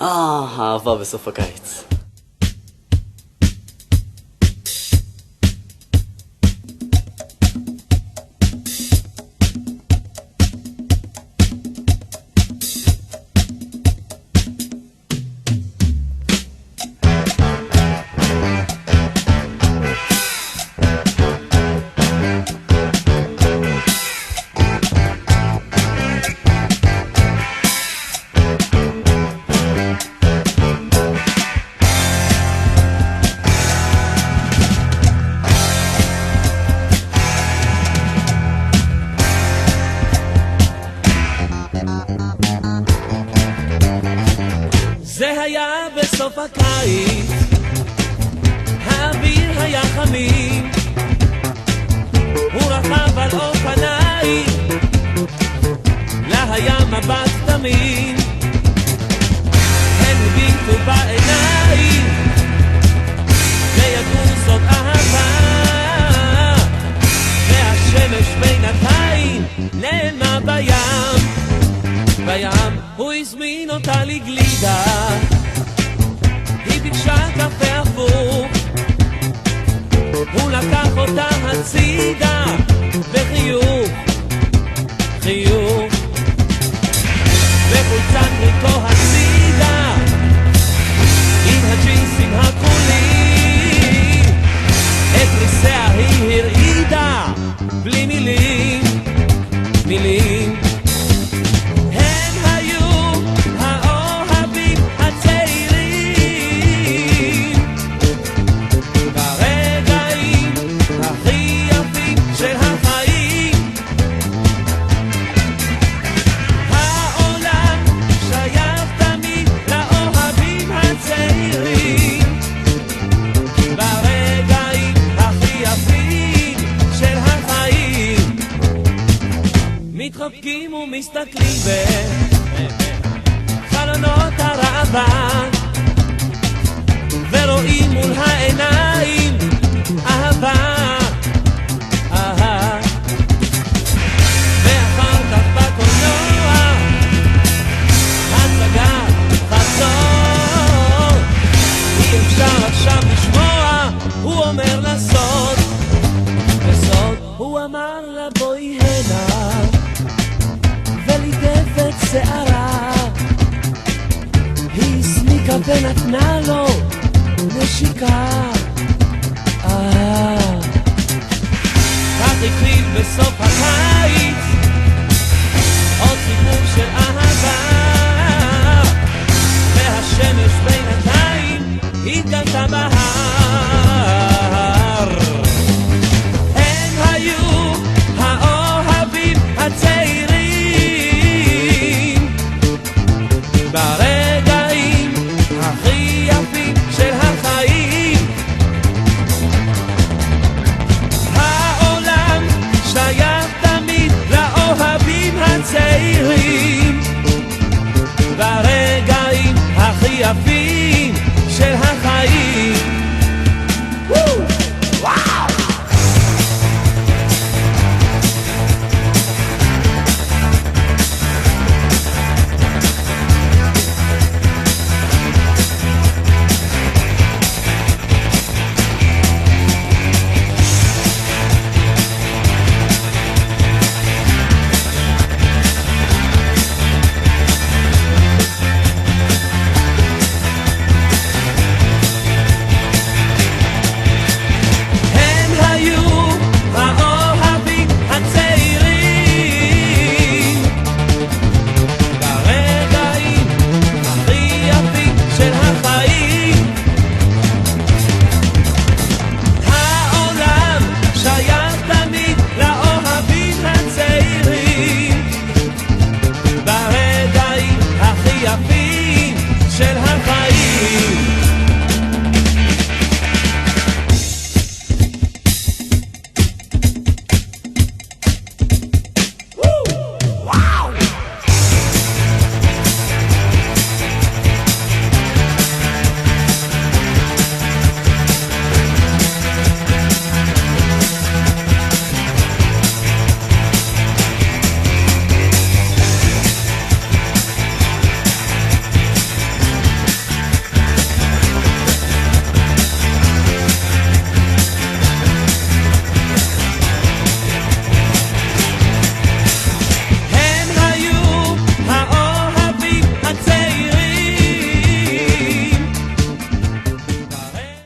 אהבה בסוף הקיץ. זה היה בסוף הקיץ, האוויר היה חמים, הוא רכב על אופניים, לה היה מבט תמים, הן הביטו בעיניים, וידעו זאת אהבה, והשמש בינתיים נעלמה בים. בים הוא הזמין אותה לגלידה, היא ביקשה קפה הפוך, הוא לקח אותה הצידה בחיוך, חיוך, וחולצת ריקו הצידה עם הג'ינסים הכחולים, את ריסיה היא הרעידה בלי מילים, מילים. מתחבקים ומסתכלים בחלונות הראווה, ורואים מול העיניים אהבה, אהה. ואחר כך בקולנוע הצגה חצות, אי אפשר עכשיו לשמוע, הוא אומר לסוד, בסוד הוא אמר לה בואי הנה ולידפת שערה, היא הסמיקה ונתנה לו נשיקה, כך התחיל בסוף הקיץ עוד סיפור של אהבה, והשמש בינתיים התגלתה בהר. הם היו האוהבים הצעירים ברגעים הכי יפים של החיים. העולם שייך תמיד לאוהבים הצעירים ברגעים הכי יפים